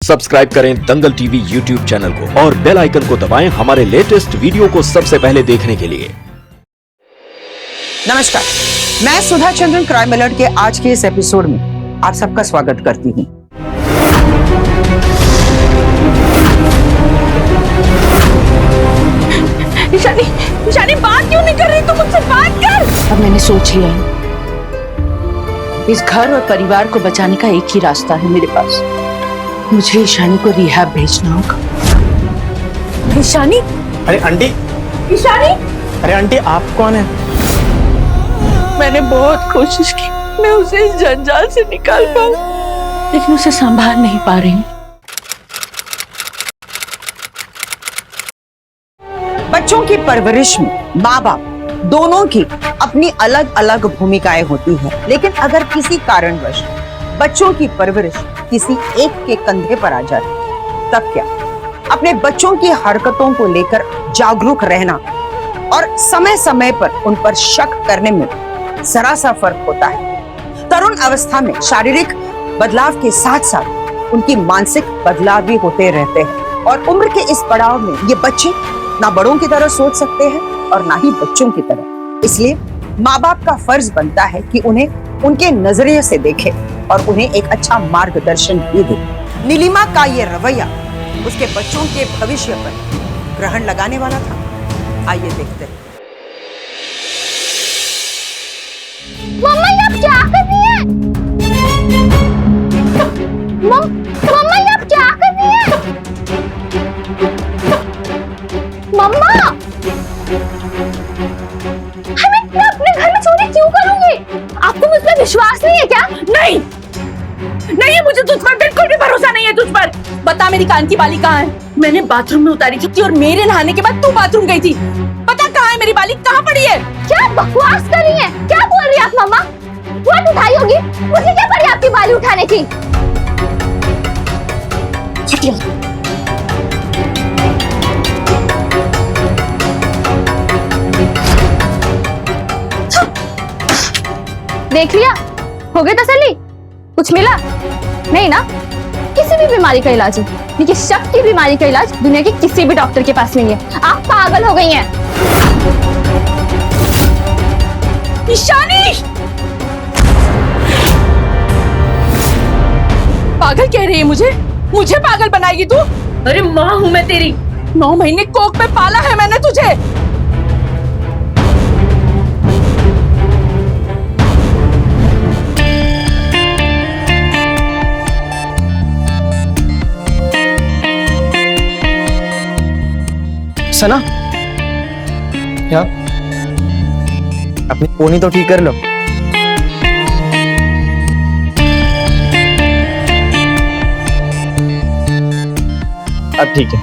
Subscribe करें दंगल TV YouTube channel को और बेल आइकन को दबाएं हमारे लेटेस्ट वीडियो को सबसे पहले देखने के लिए। नमस्कार, मैं सुधा चंद्रन क्राइम अलर्ट के आज के इस एपिसोड में आप सबका स्वागत करती हूँ। ईशानी बात क्यों नहीं कर रही? तुम मुझसे बात कर। अब मैंने सोच लिया है, इस घर और परिवार को बचाने का एक ही रास्ता है मेरे पास। मुझे ईशानी को रिहैब भेजना होगा। ईशानी? अरे आंटी। ईशानी? अरे आंटी, आप कौन है? मैंने बहुत कोशिश की, मैं उसे इस जंजाल से निकाल पाऊं, लेकिन उसे संभाल नहीं पा रही हूँ। बच्चों की परवरिश में माँ बाप दोनों की अपनी अलग अलग भूमिकाएं होती हैं, लेकिन अगर किसी कारणवश बच्चों की परवरिश किसी एक के कंधे पर आ जाए तब क्या? अपने बच्चों की हरकतों को लेकर जागरूक रहना और समय समय पर उन पर शक करने में जरा सा फर्क होता है। तरुण अवस्था में शारीरिक बदलाव के साथ साथ उनकी मानसिक बदलाव भी होते रहते हैं और उम्र के इस पड़ाव में ये बच्चे ना बड़ों की तरह सोच सकते हैं और ना ही बच्चों की तरह। इसलिए माँ बाप का फर्ज बनता है कि उन्हें उनके नजरिए से देखे और उन्हें एक अच्छा मार्गदर्शन भी दे। नीलिमा का ये रवैया उसके बच्चों के भविष्य पर ग्रहण लगाने वाला था। आइए देखते हैं। मम्मा ये आप क्या कर रही हैं? मम्मा ये आप क्या कर रही हैं? मम्मा, मैं अपने घर में चोरी क्यों करूंगी? आपको मुझ पर विश्वास नहीं है क्या? नहीं नहीं, मुझे तुझ पर बिल्कुल भी भरोसा नहीं है। तुझ पर बता, मेरी कान की बाली कहाँ है? मैंने बाथरूम में उतारी थी और मेरे नहाने के बाद तू बाथरूम गई थी। पता कहाँ है मेरी बाली? कहाँ पड़ी है? क्या बकवास कर रही हैं? क्या बोल रही हैं आप मम्मा? बहुत उठाई होगी, मुझे क्या पड़ी आपकी बाली उठाने की? देख लिया? हो गई तसल्ली? कुछ मिला? नहीं ना? किसी भी बीमारी का इलाज है, लेकिन शक की बीमारी का इलाज दुनिया के किसी भी डॉक्टर के पास नहीं है। आप पागल हो गई हैं। ईशानी! पागल कह रही है मुझे? मुझे पागल बनाएगी तू? अरे माँ हूँ मैं तेरी। 9 महीने कोख पे पाला है मैंने तुझे। सना, यार अपनी पोनी तो ठीक कर लो। अब ठीक है।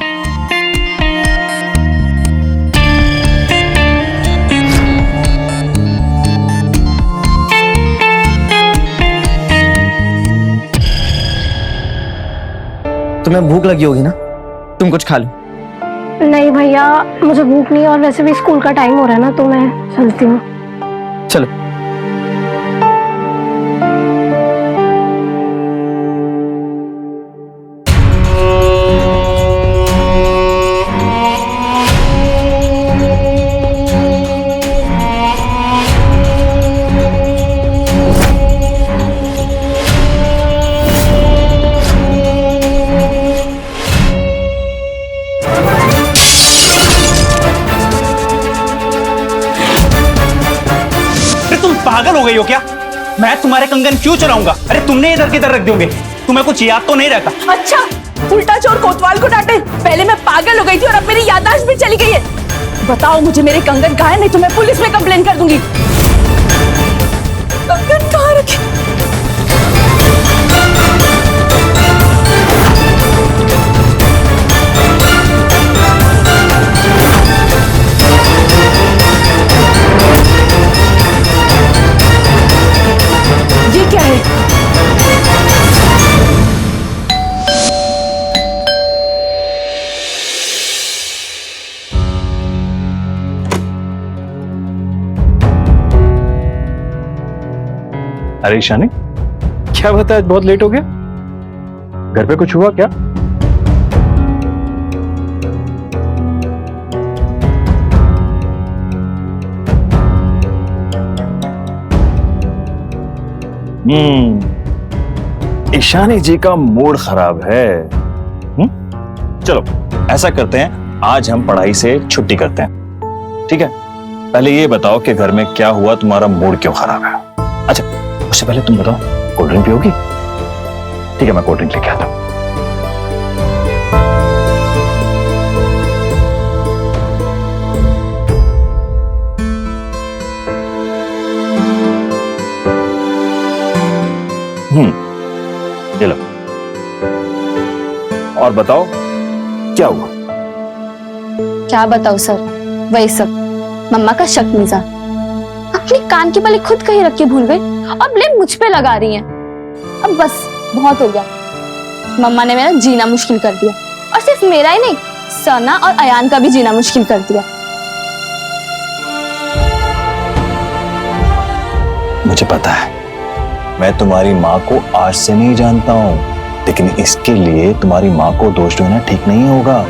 तुम्हें भूख लगी होगी ना? तुम कुछ खा लो। नहीं भैया, मुझे भूख नहीं है और वैसे भी स्कूल का टाइम हो रहा है ना, तो मैं चलती हूँ। चलो। पागल हो गई हो क्या? मैं तुम्हारे कंगन क्यों चुराऊंगा? अरे तुमने इधर किधर रख दोगे? तुम्हें कुछ याद तो नहीं रहता? अच्छा, उल्टा चोर कोतवाल को डांटे। पहले मैं पागल हो गई थी और अब मेरी याददाश्त भी चली गई है। बताओ मुझे मेरे कंगन कहाँ है, नहीं तो मैं पुलिस में कंप्लेन कर दूंगी। कंगन कहाँ रखे? ये क्या है? अरे ईशानी, क्या बात है, आज बहुत लेट हो गया? घर पे कुछ हुआ क्या? ईशानी जी का मूड खराब है। चलो ऐसा करते हैं, आज हम पढ़ाई से छुट्टी करते हैं, ठीक है? पहले ये बताओ कि घर में क्या हुआ, तुम्हारा मूड क्यों खराब है? अच्छा उससे पहले तुम बताओ, कोल्ड ड्रिंक पियोगी? ठीक है, मैं कोल्ड ड्रिंक लेके आता हूं। ये लो। और बताओ क्या हुआ? क्या बताओ सर, वही सब मम्मा का शक मिजा। अपनी कान की बाली खुद कहीं रख के भूल गई और ब्लेम मुझ पे लगा रही हैं। अब बस बहुत हो गया, मम्मा ने मेरा जीना मुश्किल कर दिया, और सिर्फ मेरा ही नहीं, सना और अयान का भी जीना मुश्किल कर दिया। मुझे पता है, मैं तुम्हारी माँ को आज से नहीं जानता हूँ, लेकिन इसके लिए तुम्हारी माँ को दोष देना ठीक नहीं होगा।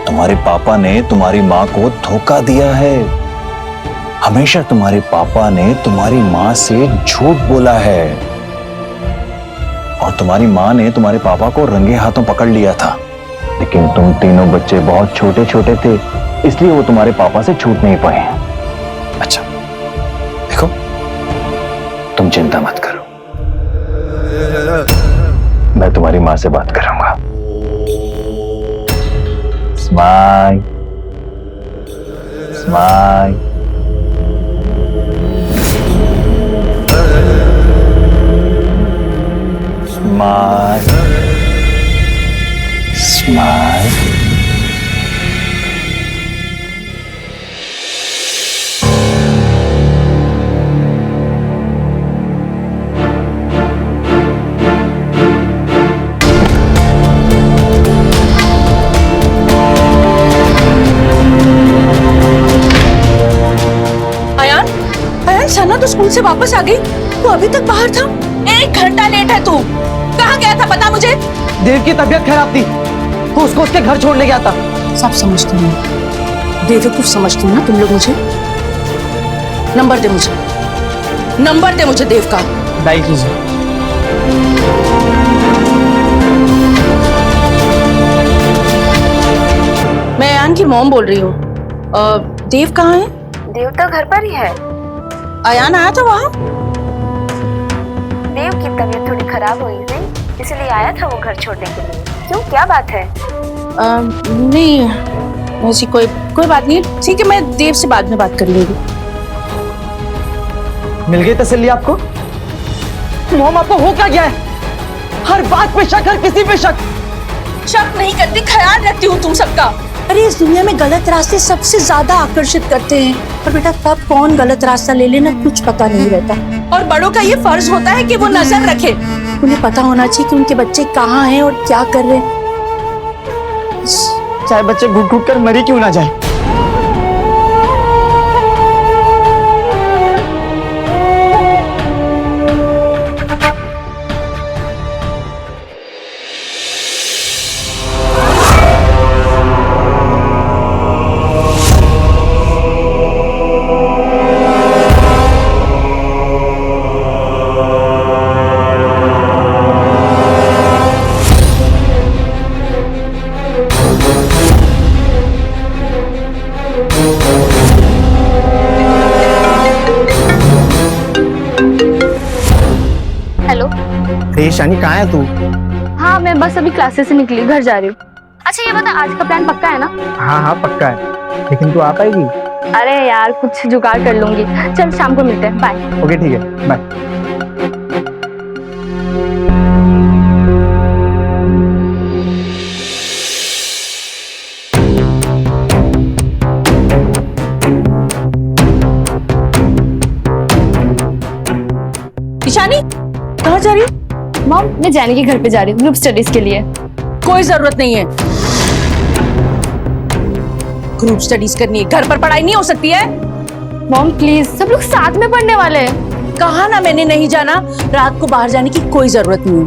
तुम्हारे पापा ने तुम्हारी माँ को धोखा दिया है। हमेशा तुम्हारे पापा ने तुम्हारी माँ से झूठ बोला है, और तुम्हारी माँ ने तुम्हारे पापा को रंगे हाथों पकड़ लिया था, लेकिन तुम तीनों बच्चे बहुत छोटे छोटे थे, इसलिए वो तुम्हारे पापा से छूट नहीं पाए। अच्छा देखो, तुम चिंता मत करो, मैं तुम्हारी माँ से बात करूंगा। Smile smile. Smile smile. Sana तो स्कूल से वापस आ गई, वो अभी तक बाहर था। 1 घंटा लेट है तू, कहाँ गया था बता मुझे? देव की तबीयत खराब थी, तो उसको उसके घर छोड़ने गया था। सब समझती हूँ, बेवकूफ समझती हूँ ना तुम लोग मुझे। नंबर दे मुझे, नंबर दे मुझे देव का। डायल कीजिए। मैं अयान की मॉम बोल रही हूँ। देव कहाँ है? देव तो घर पर ही है। अयान आया था वहाँ? देव की तबीयत थोड़ी खराब हुई थी, इसलिए आया था वो घर छोड़ने के लिए। क्यों, क्या बात है? नहीं ऐसी कोई बात नहीं। ठीक है, मैं देव से बाद में बात कर लूंगी। मिल गई तसल्ली आपको? मोम आपको हो क्या गया है? हर बात पे शक, हर किसी पे शक। शक नहीं करती, ख्याल रखती हूँ तुम सबका। अरे इस दुनिया में गलत रास्ते सबसे ज्यादा आकर्षित करते हैं, और बेटा कब कौन गलत रास्ता ले लेना कुछ पता नहीं रहता। और बड़ों का ये फर्ज होता है कि वो नजर रखे। उन्हें पता होना चाहिए कि उनके बच्चे कहाँ हैं और क्या कर रहे हैं। चाहे बच्चे घुट घुट कर मरी क्यों ना जाए। ईशानी कहाँ है तू? हाँ मैं बस अभी क्लासेस से निकली, घर जा रही हूँ। अच्छा ये बता, आज का प्लान पक्का है ना? हाँ हाँ पक्का है, लेकिन तू आ पाएगी? अरे यार कुछ जुगाड़ कर लूंगी। चल शाम को मिलते हैं, बाय। ओके ठीक है, बाय। ईशानी कहाँ जा रही है? मॉम मैं जाने के घर पे जा रही हूँ, ग्रुप स्टडीज के लिए। कोई जरूरत नहीं है, ग्रुप स्टडीज करनी है, घर पर पढ़ाई नहीं हो सकती है। मॉम प्लीज, सब लोग साथ में पढ़ने वाले हैं। कहा ना मैंने नहीं जाना, रात को बाहर जाने की कोई जरूरत नहीं है।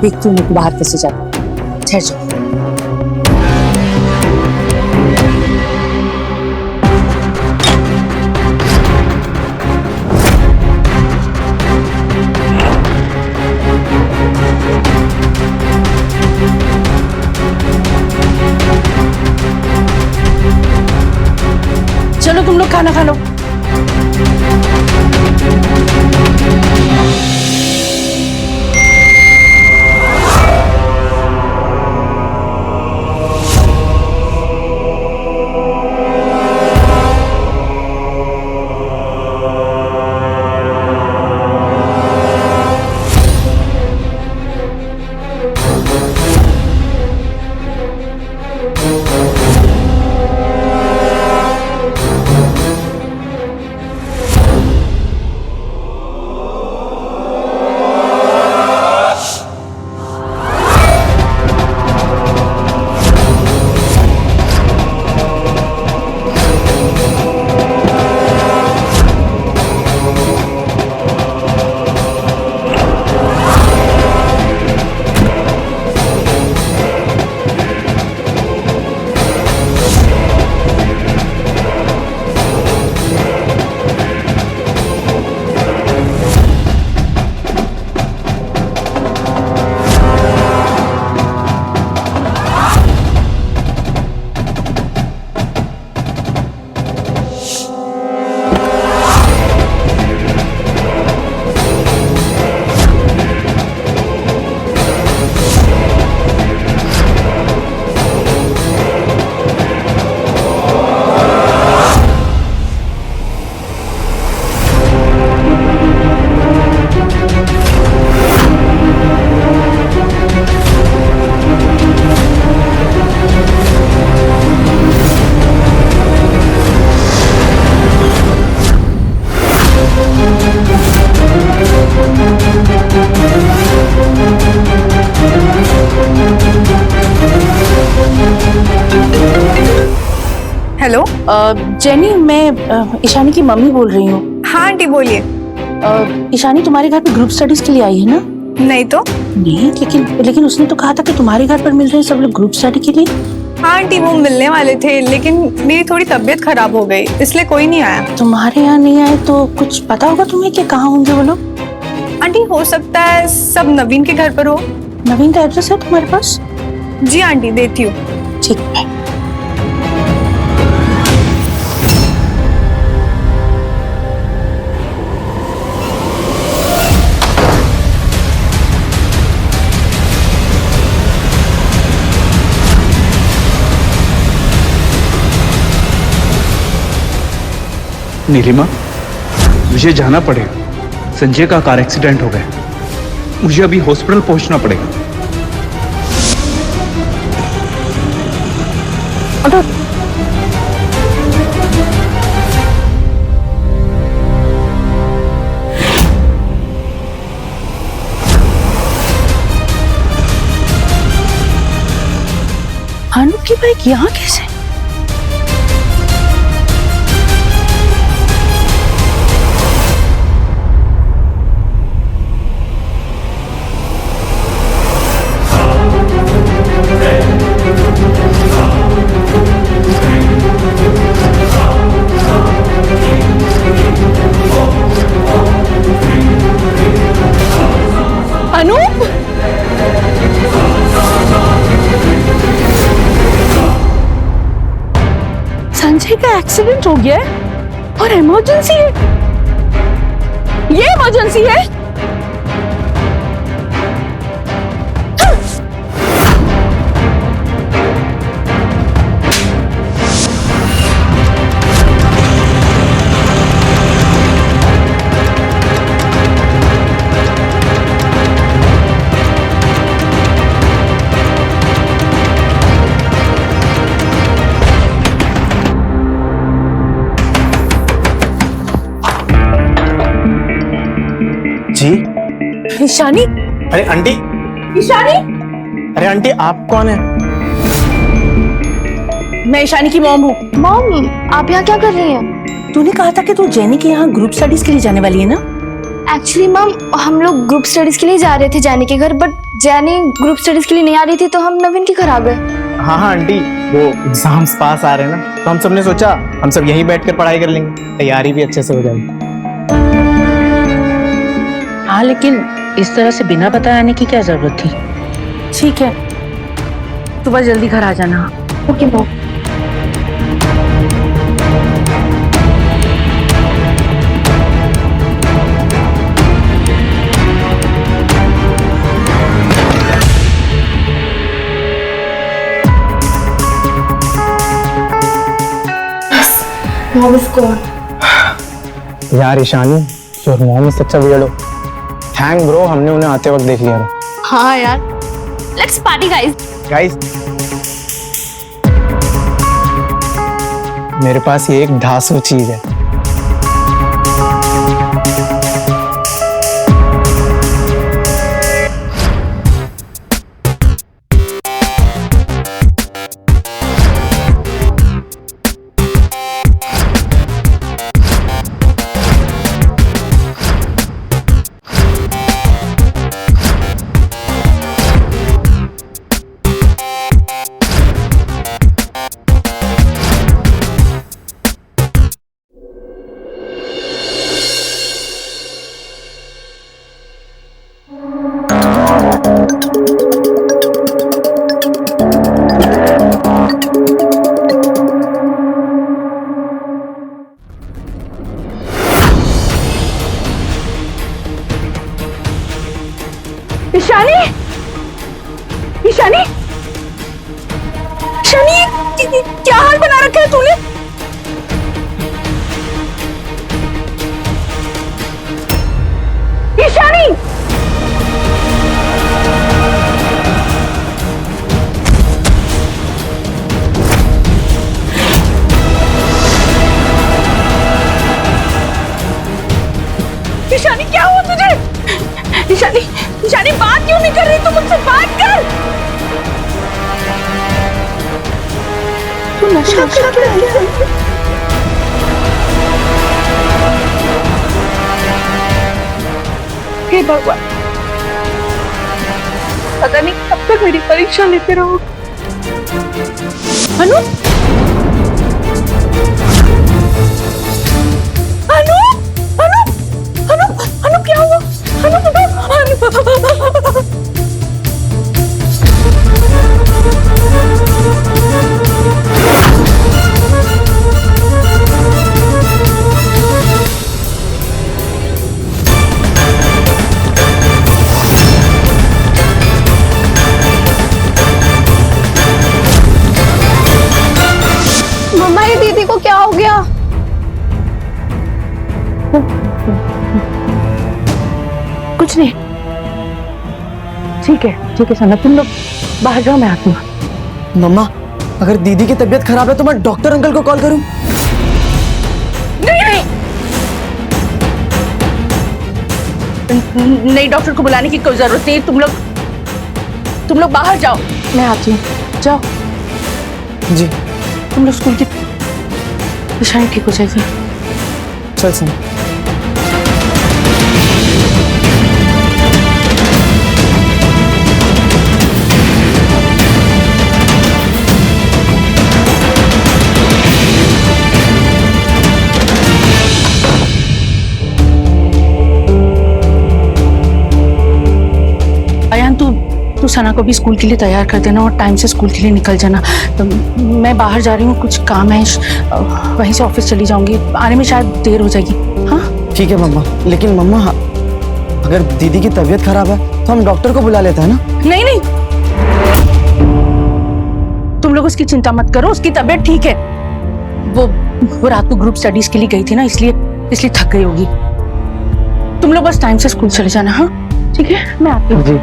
देखती हूँ मैं बाहर कैसे जाता। ठहर जाओ। खाना खा लो। हेलो। जेनी, मैं ईशानी की मम्मी बोल रही हूँ। हाँ आंटी बोलिए। ईशानी तुम्हारे घर पे ग्रुप स्टडीज के लिए आई है ना? नहीं तो। नहीं, लेकिन उसने तो कहा था कि तुम्हारे घर पर मिल रहे हैं सब लोग ग्रुप स्टडी के लिए। हाँ आंटी वो मिलने वाले थे, लेकिन मेरी थोड़ी तबीयत खराब हो गई, इसलिए कोई नहीं आया। तुम्हारे यहाँ नहीं आए तो कुछ पता होगा तुम्हें कि कहाँ होंगे वो लोग? आंटी हो सकता है सब नवीन के घर पर हो। नवीन का एड्रेस है तुम्हारे पास? जी आंटी देती हूँ। ठीक है। नीलिमा, मुझे जाना पड़ेगा। संजय का कार एक्सीडेंट हो गया, मुझे अभी हॉस्पिटल पहुंचना पड़ेगा। अनूप की बाइक यहाँ कैसे? अनूप, संजय का एक्सीडेंट हो गया है और इमरजेंसी है। ये इमरजेंसी है। जी। ईशानी। अरे आंटी। ईशानी। अरे आंटी आप कौन है? मैं ईशानी की मॉम हूँ। मॉम, आप यहाँ क्या कर रही हैं? तूने कहा था कि तू जेनी के यहाँ ग्रुप स्टडीज के लिए जाने वाली है ना? एक्चुअली मैम, हम लोग ग्रुप स्टडीज के लिए जा रहे थे जैनी के घर, बट जैनी ग्रुप स्टडीज के लिए नहीं आ रही थी तो हम नवीन के घर आ गए। हाँ हाँ आंटी, वो एग्जाम्स पास आ रहे हैं ना, तो हम सब ने सोचा हम सब यहीं बैठकर पढ़ाई कर लेंगे, तैयारी भी अच्छे से हो जाएगी। हाँ, लेकिन इस तरह से बिना बताए आने की क्या जरूरत थी? ठीक है, सुबह जल्दी घर आ जाना। Okay mom. mom is gone. यार Ishani, your mom is such a weirdo. Thank bro, हमने उन्हें आते वक्त देख लिया। हाँ यार, let's party guys. गाइस, मेरे पास ये एक ढासू चीज है। ईशानी, ईशानी, ईशानी, क्या हाल बना रखा है तूने? ईशानी, ईशानी क्या हुआ तुझे? ईशानी, ईशानी बात क्यों नहीं कर रही? तू मुझसे बात कर। तू नशा करके आई है? हे भगवान, पता नहीं कब तक मेरी परीक्षा लेते रहो। अनु, अनु, अनु, अनु, अनु क्या हुआ? अनु, मम्मा, ये दीदी को क्या हो गया? कुछ नहीं, ठीक है सना, तुम लोग बाहर जाओ, मैं आती हूँ। मम्मा, अगर दीदी की तबीयत खराब है तो मैं डॉक्टर अंकल को कॉल करूं? नहीं, डॉक्टर को बुलाने की कोई जरूरत नहीं। तुम लोग बाहर जाओ, मैं आती हूँ। जाओ जी। तुम लोग स्कूल की ईशानी ठीक हो जाएगी। चल सना। अयान, तू सना को भी स्कूल के लिए तैयार कर देना और टाइम से स्कूल के लिए निकल जाना। तो मैं बाहर जा रही हूँ, कुछ काम है, वहीं से ऑफिस चली जाऊंगी। आने में शायद देर हो जाएगी। हाँ ठीक है मम्मा, लेकिन मम्मा अगर दीदी की तबीयत खराब है तो हम डॉक्टर को बुला लेते हैं ना? नहीं, तुम लोग उसकी चिंता मत करो, उसकी तबीयत ठीक है। वो रात को ग्रुप स्टडीज के लिए गई थी ना, इसलिए थक गई होगी। तुम लोग बस टाइम से स्कूल चले जाना। हाँ ठीक है, मैं आती हूँ।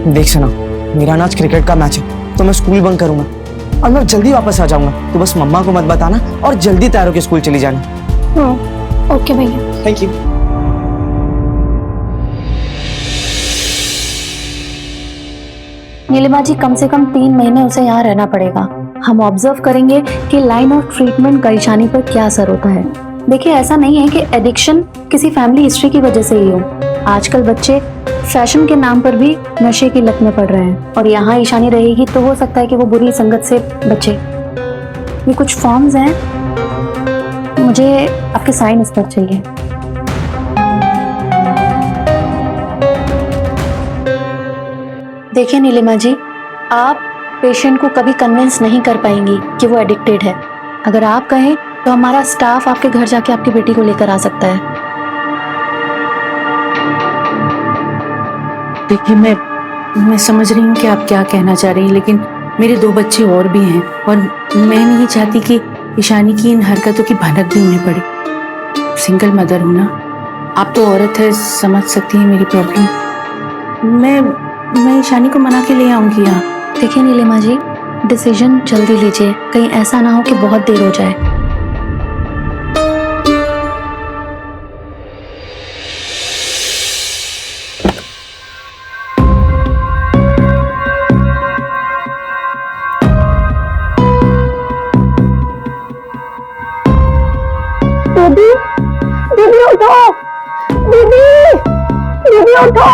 देख सना, मेरा आज क्रिकेट का मैच है तो मैं स्कूल बंक करूंगा और मैं जल्दी वापस आ जाऊंगा। तो बस मम्मा को मत बताना और जल्दी तैयार होकर स्कूल चली जाना। ओके भैया। Thank you. नीलिमा जी, कम से कम 3 महीने उसे यहाँ रहना पड़ेगा। हम ऑब्जर्व करेंगे कि लाइन ऑफ ट्रीटमेंट का ईशानी पर क्या असर होता है। देखिए, ऐसा नहीं है कि एडिक्शन किसी फैमिली हिस्ट्री की वजह से ही हो। आजकल बच्चे फैशन के नाम पर भी नशे की लत में पड़ रहे हैं और यहाँ ईशानी रहेगी तो हो सकता है कि वो बुरी संगत से बचे। ये कुछ फॉर्म्स हैं, मुझे आपके साइन इस पर चाहिए। देखिए नीलिमा जी, आप पेशेंट को कभी कन्विंस नहीं कर पाएंगी कि वो एडिक्टेड है। अगर आप कहें तो हमारा स्टाफ आपके घर जाके आपकी बेटी को लेकर आ सकता है। देखिए, मैं समझ रही हूँ कि आप क्या कहना चाह रही हैं, लेकिन मेरे 2 बच्चे और भी हैं और मैं नहीं चाहती कि ईशानी की इन हरकतों की भनक भी उन्हें पड़े। सिंगल मदर हूं ना, आप तो औरत है, समझ सकती हैं मेरी प्रॉब्लम। मैं ईशानी को मना के ले आऊंगी यहाँ। देखिए नीलिमा जी, डिसीजन जल्दी लीजिए, कहीं ऐसा ना हो कि बहुत देर हो जाए। दीदी उठो, दीदी उठो।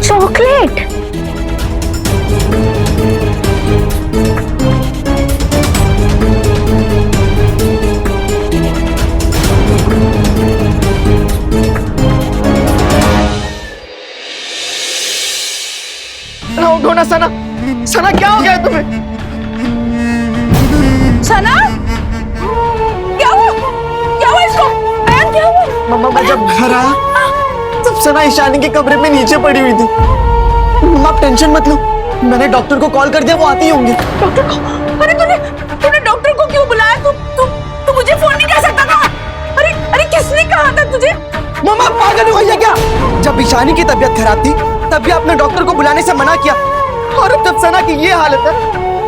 चॉकलेट। उठो ना सना, सना क्या हो गया है तुम्हें? सना, क्या हुआ इसको? अयान क्या हुआ? मम्मा मैं जब घर आया तब सना ईशानी के कमरे में नीचे पड़ी हुई थी। मम्मा आप टेंशन मत लो, मैंने डॉक्टर को कॉल कर दिया, वो आते ही होंगे। डॉक्टर को? अरे तूने डॉक्टर को क्यों बुलाया? तू मुझे फोन नहीं कर सकता था? अरे किसने कहा था तुझे? मम्मा पागल हो गई है क्या? जब ईशानी की तबीयत खराब थी तब भी आपने डॉक्टर को बुलाने से मना किया, और अब जब सना की ये हालत है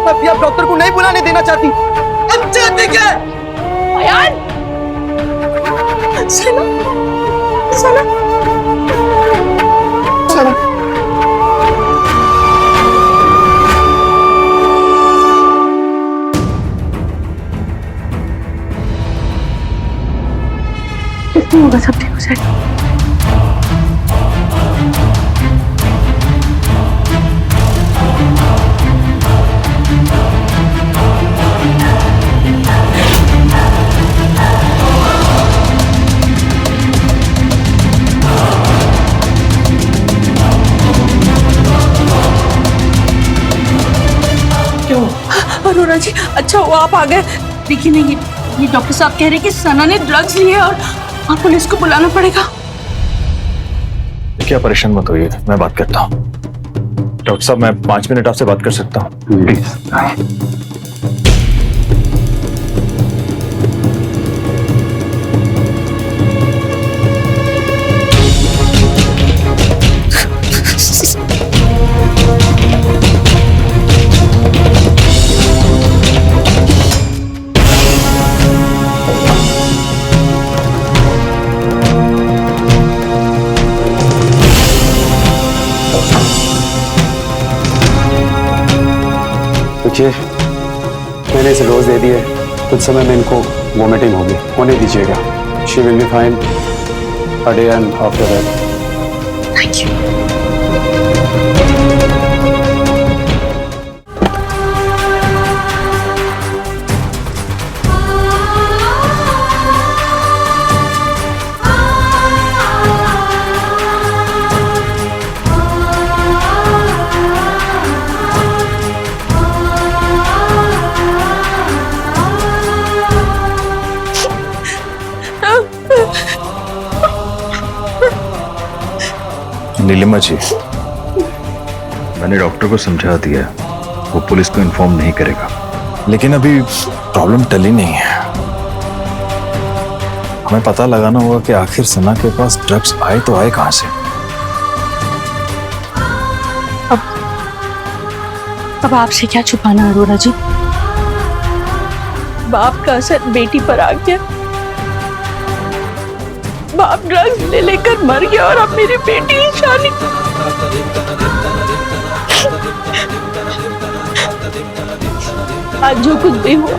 तब भी आप डॉक्टर को नहीं बुलाने देना चाहती। अब चाहती क्या? अयान, सना, सना, सना कुछ नहीं होगा, सब ठीक हो जाएगा। अरोरा जी, अच्छा हुआ आप आ गए। देखिए नहीं, ये डॉक्टर साहब कह रहे हैं कि सना ने ड्रग्स लिए और आप पुलिस को बुलाना पड़ेगा। क्या परेशान मत होइए, मैं बात करता हूँ। डॉक्टर साहब मैं 5 मिनट आपसे बात कर सकता हूँ प्लीज? देखिए मैंने इसे डोज दे दी है, कुछ समय में इनको वॉमिटिंग होगी, होने दीजिएगा। She will be fine a day and after that. Thank you. Nilima ji, मैंने डॉक्टर को समझा दिया, वो पुलिस को इन्फॉर्म नहीं करेगा, लेकिन अभी प्रॉब्लम टली नहीं है। हमें पता लगाना होगा कि आखिर सना के पास ड्रग्स आए तो आए कहां से। अब आपसे क्या छुपाना अरोरा जी, बाप का असर बेटी पर आ गया। बाप ड्रग्स ले लेकर मर गया और अब मेरी बेटी ईशानी। आज जो कुछ भी हुआ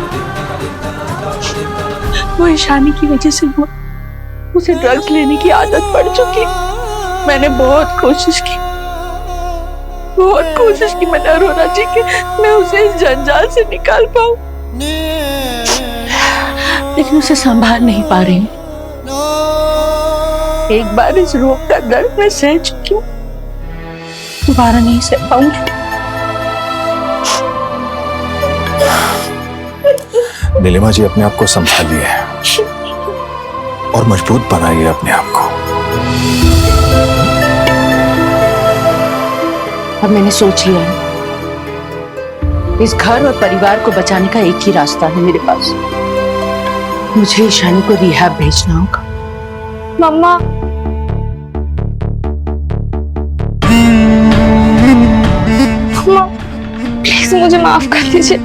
वो ईशानी की वजह से हुआ। उसे ड्रग्स लेने की आदत पड़ चुकी। मैंने बहुत कोशिश की मैंने अरोरा जी कि मैं उसे इस जंजाल से निकाल पाऊं, लेकिन उसे संभाल नहीं पा रही हूं। एक बार इस रोग का दर्द मैं सह चुकी हूँ, दोबारा नहीं सह पाऊंगी। नीलिमा जी अपने आप को संभालिए। और मजबूत बनाइए अपने आप को। अब मैंने सोच लिया है, इस घर और परिवार को बचाने का एक ही रास्ता है मेरे पास। मुझे ईशानी को रिहैब भेजना होगा। मम्मा, मम्मा प्लीज मुझे माफ कर दीजिए।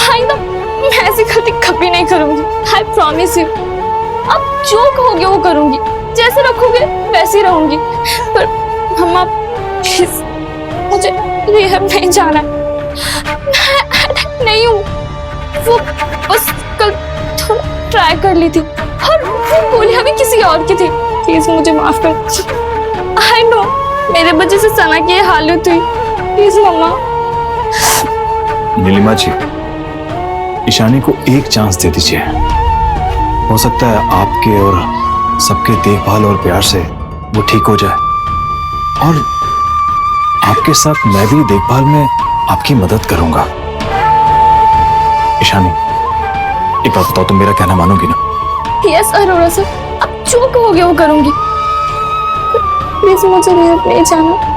आइंदा मैं ऐसी गलती कभी नहीं करूंगी। I promise you. अब जो कहोगे वो करूंगी, जैसे रखोगे वैसे ही रहूंगी। पर मम्मा प्लीज, मुझे रिहैब नहीं जाना है। मैं एडिक्ट नहीं हूँ। वो बस कल थोड़ा ट्राई कर ली थी और वो गोलियां भी किसी और की थी। प्लीज मुझे माफ कर दीजिए। आई नो मेरे वजह से सना की ये हालत हुई। प्लीज मम्मा। नीलिमा जी, ईशानी को एक चांस दे दीजिए। हो सकता है आपके और सबके देखभाल और प्यार से वो ठीक हो जाए, और आपके साथ मैं भी देखभाल में आपकी मदद करूंगा। ईशानी, एक बात बताओ, तुम मेरा कहना मानोगी ना? यस अरोरा सर, अब जो कहोगे वो करूंगी। प्लीज मुझे रिहैब नहीं जाना।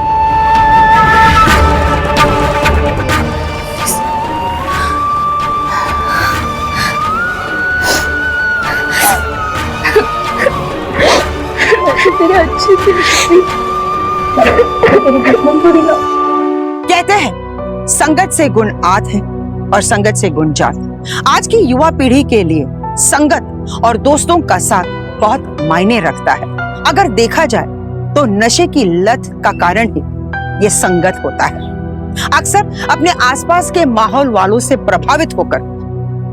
कहते हैं संगत से गुण आत है और संगत से गुण जात। आज की युवा पीढ़ी के लिए संगत और दोस्तों का साथ बहुत मायने रखता है। अगर देखा जाए तो नशे की लत का कारण ही ये संगत होता है। अक्सर अपने आसपास के माहौल वालों से प्रभावित होकर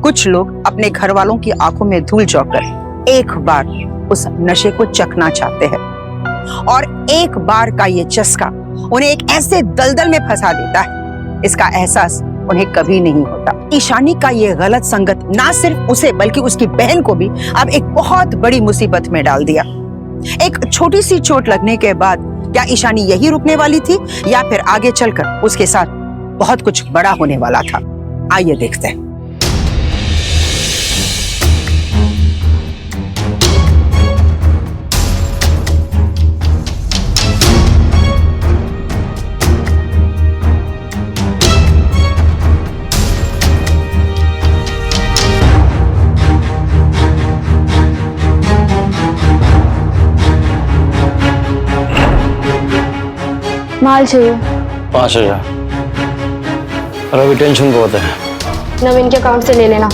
कुछ लोग अपने घर वालों की आंखों में धूल झोंककर एक बार उस नशे को चखना चाहते हैं, और एक बार का ये चस्का उन्हें एक ऐसे दलदल में फंसा देता है, इसका एहसास उन्हें कभी नहीं होता। ईशानी का ये गलत संगत ना सिर्फ उसे बल्कि उसकी बहन को भी अब एक बहुत बड़ी मुसीबत में डाल दिया। एक छोटी सी चोट लगने के बाद क्या ईशानी यही रुकने वाली थी, या फिर आगे चलकर उसके साथ बहुत कुछ बड़ा होने वाला था? आइए देखते हैं। माल चाहिए 5,000। और अभी टेंशन बहुत है। नवीन के अकाउंट से ले लेना।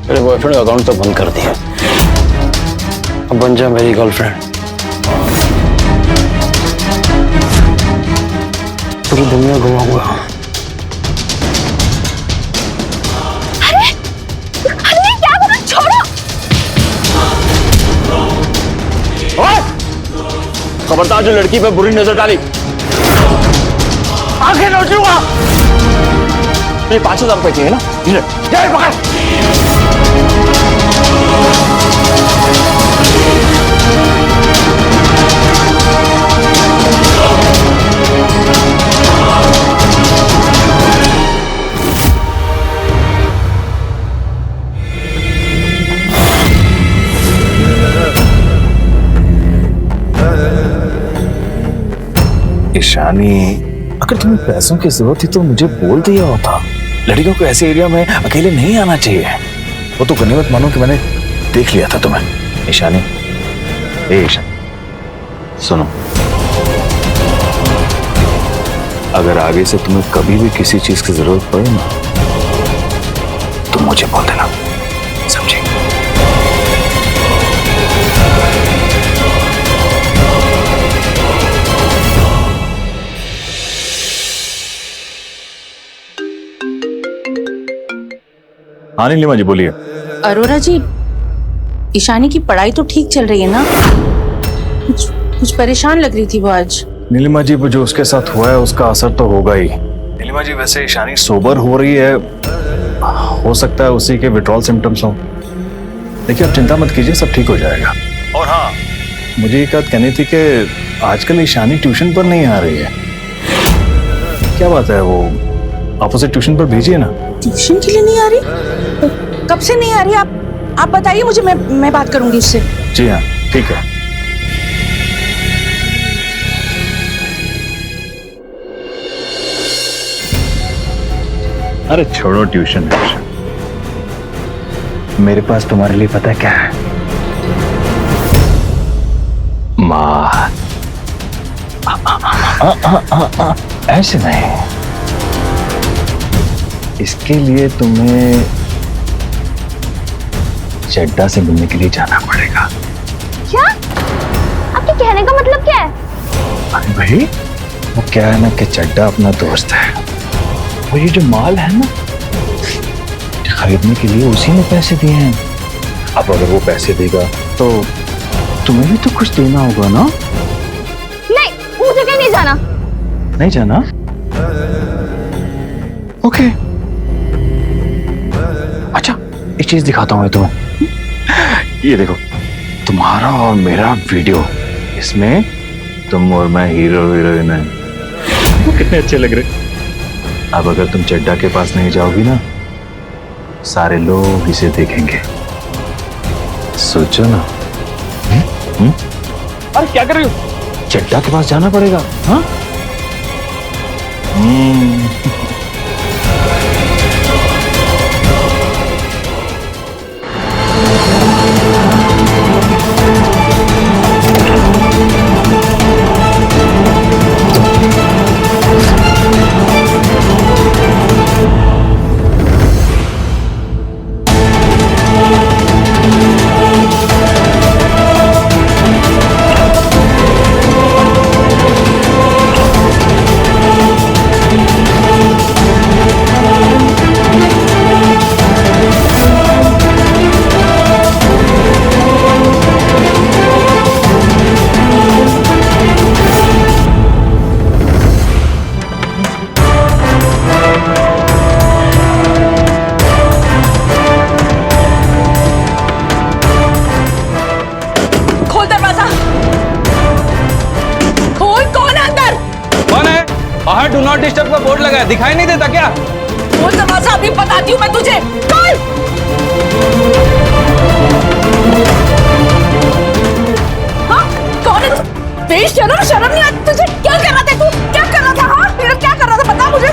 मेरे बॉयफ्रेंड का अकाउंट तो बंद कर दिया, अब बन जा मेरी गर्लफ्रेंड। पूरी दुनिया घुमाऊंगा। खबरदार जो लड़की पे बुरी नजर डाली, आंखें नोच लूंगा। ये 5,000 रुपए चाहिए ना? ये पकड़। ईशानी, अगर तुम्हें पैसों की जरूरत थी तो मुझे बोल दिया होता। लड़कियों को ऐसे एरिया में अकेले नहीं आना चाहिए। वो तो गनीमत मानो कि मैंने देख लिया था तुम्हें। ईशानी, ए ईशानी, सुनो, अगर आगे से तुम्हें कभी भी किसी चीज की जरूरत पड़े ना, तो मुझे बोल देना, समझे? हाँ नीलिमा जी, बोलिए। अरोरा जी, ईशानी की पढ़ाई तो ठीक चल रही है ना? कुछ परेशान लग रही थी वो आज। नीलिमा जी, वो जो उसके साथ हुआ है उसका असर तो होगा ही। नीलिमा जी, वैसे ईशानी सोबर हो रही है, हो सकता है उसी के विड्रॉल सिम्टम्स हो। देखिए, आप चिंता मत कीजिए, सब ठीक हो जाएगा। और हाँ, मुझे एक बात कहनी थी कि आजकल ईशानी ट्यूशन पर नहीं आ रही है। क्या बात है, वो आप उसे ट्यूशन पर भेजिए ना। ट्यूशन के लिए नहीं आ रही? कब से नहीं आ रही? आप बताइए मुझे, मैं बात करूंगी उससे। जी हाँ, ठीक है। अरे छोड़ो ट्यूशन। मेरे पास तुम्हारे लिए पता है क्या है? माँ। ऐसे नहीं, इसके लिए तुम्हें चड्डा से मिलने के लिए जाना पड़ेगा। क्या? आपके कहने का मतलब क्या है? अरे भाई, वो क्या है ना कि चड्डा अपना दोस्त है। वो ये जो माल है ना, खरीदने के लिए उसी ने पैसे दिए हैं। अब अगर वो पैसे देगा तो तुम्हें भी तो कुछ देना होगा ना? नहीं, मुझे कहीं नहीं जाना। नहीं जाना? ओके। अच्छा, एक चीज दिखाता हूं मैं तुम्हें। ये देखो, तुम्हारा और मेरा वीडियो, इसमें तुम और मैं हीरो हीरोइन है। वो कितने अच्छे लग रहे। अब अगर तुम चड्डा के पास नहीं जाओगी ना, सारे लोग इसे देखेंगे। सोचो ना। अरे क्या कर रहे हो? चड्डा के पास जाना पड़ेगा। हाँ? बाहर डू नॉट डिस्टर्ब का बोर्ड लगा है, दिखाई नहीं देता क्या? खोल दरवाजा, अभी बताती हूँ मैं तुझे। खोल। हाँ, कौन है? बेशरम, शर्म नहीं आती तुझे? क्या कर रहा था तू? क्या कर रहा था? हाँ, मेरा क्या कर रहा था? बता मुझे।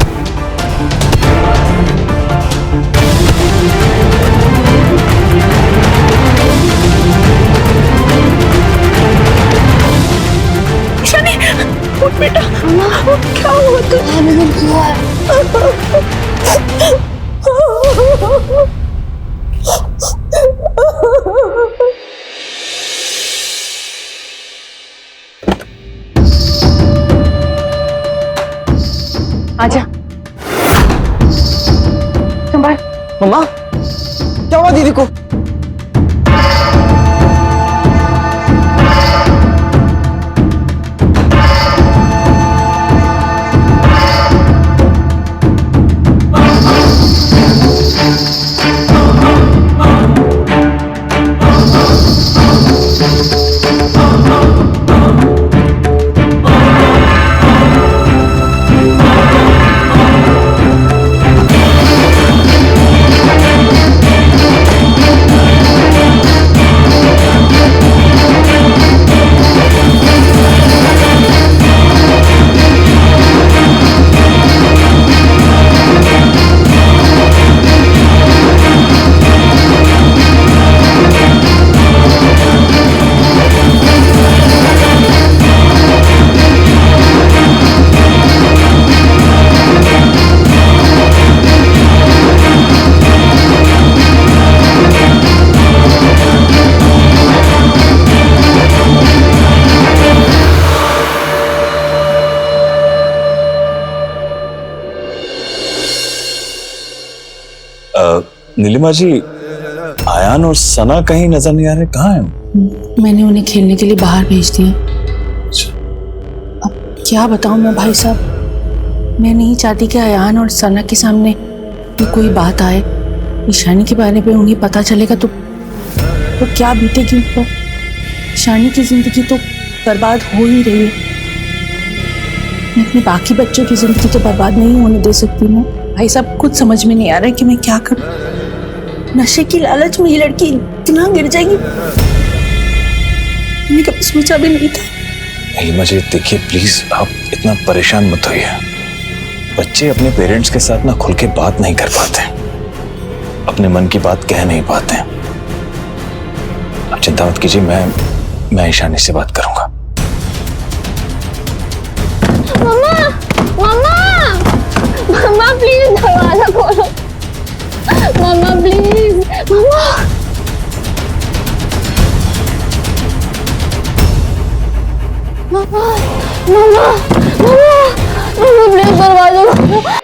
शनि, उठ बेटा। क्या हुआ तुझे? आजा। संभाल। मम्मा, क्या हुआ दीदी को? नीलिमा जी, आयान और सना कहीं नजर नहीं आ रहे, कहाँ हैं? मैंने उन्हें खेलने के लिए बाहर भेज दिया। अब क्या बताऊं मैं भाई साहब, मैं नहीं चाहती कि आयान और सना के सामने ये कोई बात आए। ईशानी के बारे में उन्हें पता चलेगा तो क्या बीतेगी उन पर। ईशानी की जिंदगी तो बर्बाद हो ही रही है, मैं अपने बाकी बच्चों की जिंदगी तो बर्बाद नहीं होने दे सकती ना। भाई साहब कुछ समझ में नहीं आ रहा है कि मैं क्या करूं। नशे की लालच में ये लड़की इतना गिर जाएगी, मैंने कभी सोचा भी नहीं था। नीलिमा जी देखिए प्लीज आप इतना परेशान मत होइए। बच्चे अपने पेरेंट्स के साथ ना खुल के बात नहीं कर पाते, अपने मन की बात कह नहीं पाते। आप चिंता मत कीजिए, मैं ईशानी से बात करूंगा। मम्मा मम्मा मम्मा प्लीज दरवाजा खोलो, मम्मा please, mamma mamma mamma mamma mamma please दरवाजा खोलो।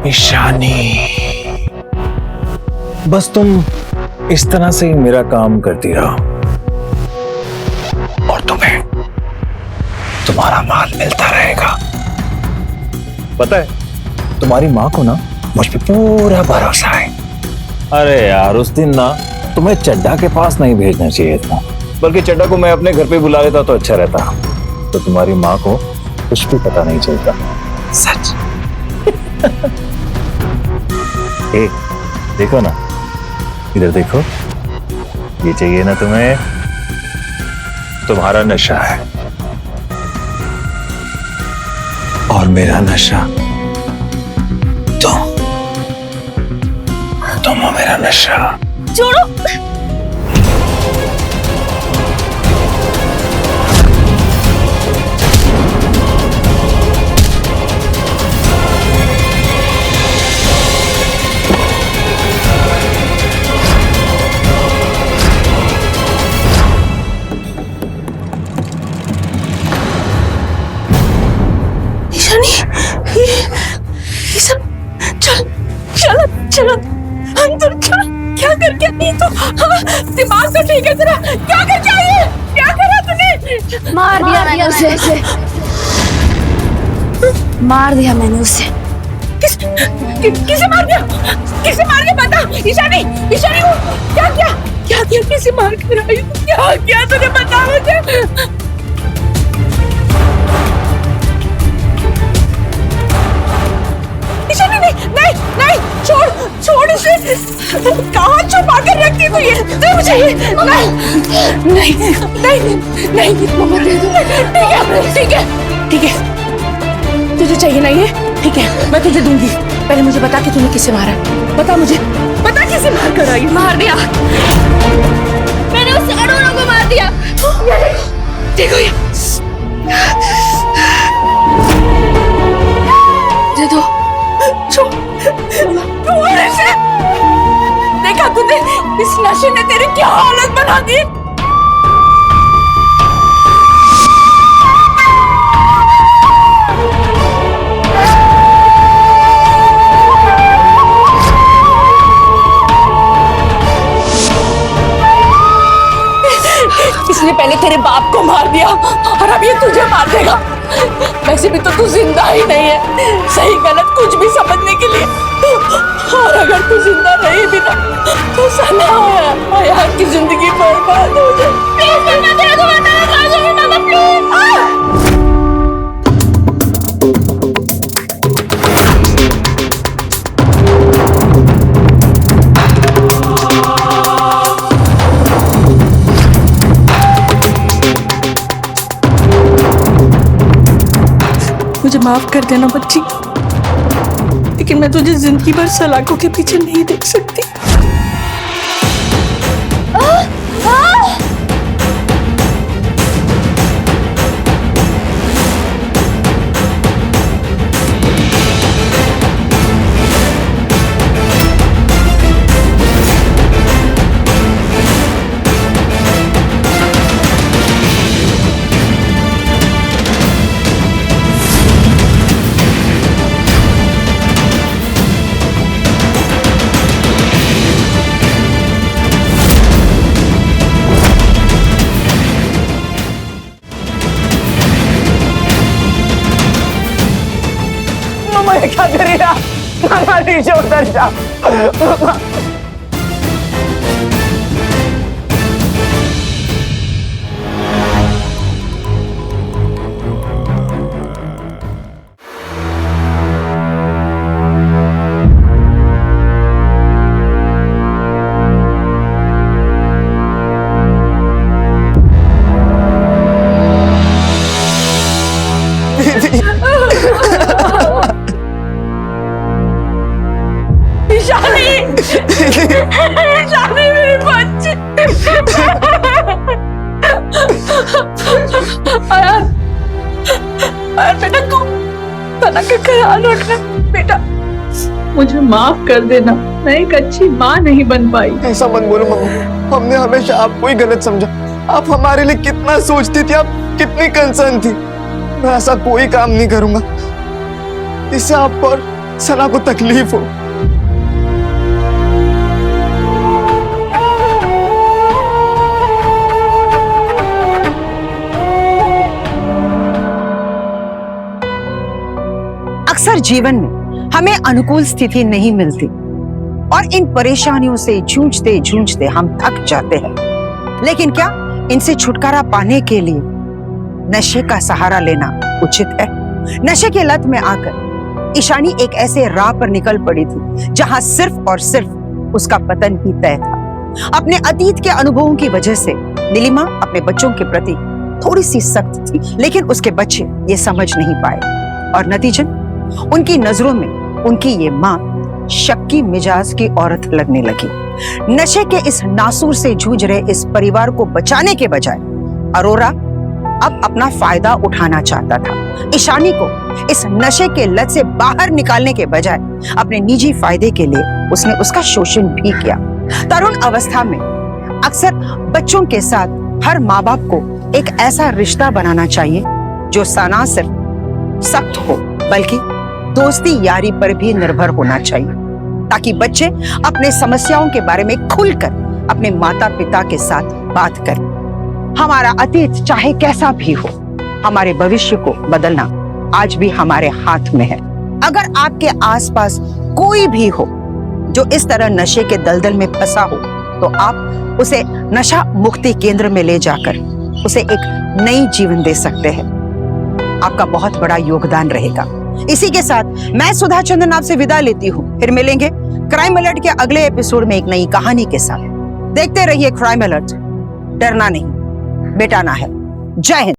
ईशानी बस तुम इस तरह से ही मेरा काम करती रहो और तुम्हें तुम्हारा माल मिलता रहेगा। पता है तुम्हारी माँ को ना मुझ पे पूरा भरोसा है। अरे यार उस दिन ना तुम्हें चड्ढा के पास नहीं भेजना चाहिए था, बल्कि चड्ढा को मैं अपने घर पे बुला लेता तो अच्छा रहता, तो तुम्हारी माँ को कुछ भी पता नहीं चलता। सच ए, देखो ना, इधर देखो, ये चाहिए ना तुम्हें, तुम्हारा नशा है और मेरा नशा तुम हो मेरा नशा। छोड़ो। ये सब चलो चलो अंदर चलो। क्या करके नहीं तो दिमाग तो ठीक है तेरा, क्या करके आई है? क्या करा तूने? मार दिया मैंने उसे, मार दिया मैंने उसे। किसे मार दिया? किसे मार दिया बता। ईशानी ईशानी को क्या किया? क्या किया? किसे मार कर आई? क्या किया तूने बता मुझे। नहीं नहीं छोड़ छोड़ इसे। कहाँ छुपा कर रखती है तू ये? दे मुझे ये। नहीं नहीं नहीं नहीं मम्मा दे दो। ठीक है ठीक है तुझे चाहिए ना ये? ठीक है मैं तुझे दूंगी। पहले मुझे बता कि तूने किसे मारा। बता मुझे, बता किसे मार कर आई? मार दिया मैंने उस अरुणा को मार दिया। देखो ये दे दो। देखा तूने इस नशे ने तेरी क्या हालत बना दी। इसने पहले तेरे बाप को मार दिया और अब ये तुझे मार देगा। वैसे भी तो तू जिंदा ही नहीं है, सही गलत कुछ भी समझने के लिए। और अगर तू जिंदा नहीं भी ना तो सना यार की जिंदगी बर्बाद हो जाए। प्लीज मैं तेरे को बताऊंगा मामा प्लीज। मुझे माफ कर देना बच्ची, लेकिन मैं तुझे जिंदगी भर सलाखों के पीछे नहीं देख सकती। मम्मा ये क्या कर रही है? मम्मा नीचे उतर जा। ईशानी मेरी बच्ची। आयान बेटा तू तना का ख्याल रखना बेटा, मुझे माफ कर देना, मैं एक अच्छी माँ नहीं बन पाई। ऐसा मत बोलो मम्मा, हमने हमेशा आपको ही गलत समझा। आप हमारे लिए कितना सोचती थी, आप कितनी कंसर्न थी। मैं ऐसा कोई काम नहीं करूंगा इससे आपको और सना को तकलीफ हो। अक्सर जीवन में हमें अनुकूल स्थिति नहीं मिलती और इन परेशानियों से जूझते जूझते हम थक जाते हैं। लेकिन क्या इनसे छुटकारा पाने के लिए नशे का सहारा लेना उचित है? नशे के लत में आकर ईशानी एक ऐसे राह पर निकल पड़ी थी जहां सिर्फ और सिर्फ उसका पतन ही तय था। अपने अतीत के अनुभवों की वजह से नीलिमा अपने बच्चों के प्रति थोड़ी सी सख्त थी, लेकिन उसके बच्चे ये समझ नहीं पाए और नतीजन उनकी नजरों में उनकी ये माँ शक्की मिजाज की औरत लगने लगी। नशे के इस नासूर से जूझ रहे इस परिवार को बचाने के बजाय अरोरा अब अपना फायदा उठाना चाहता था। ईशानी को इस नशे के लत से बाहर निकालने के बजाय अपने निजी फायदे के लिए उसने उसका शोषण भी किया। तरुण अवस्था में अक्सर बच्चों के साथ हर माँ बाप को एक ऐसा रिश्ता बनाना चाहिए जो ना सिर्फ सख्त हो बल्कि दोस्ती यारी पर भी निर्भर होना चाहिए, ताकि बच्चे अपने समस्याओं के बारे में खुलकर अपने माता पिता के साथ बात करें। हमारा अतीत चाहे कैसा भी हो, हमारे भविष्य को बदलना आज भी हमारे हाथ में है। अगर आपके आसपास कोई भी हो जो इस तरह नशे के दलदल में फंसा हो, तो आप उसे नशा मुक्ति केंद्र में ले जाकर उसे एक नई जीवन दे सकते हैं। आपका बहुत बड़ा योगदान रहेगा। इसी के साथ मैं सुधा चंदन आपसे विदा लेती हूँ। फिर मिलेंगे क्राइम अलर्ट के अगले एपिसोड में एक नई कहानी के साथ। देखते रहिए क्राइम अलर्ट, डरना नहीं, मिटाना है। जय हिंद।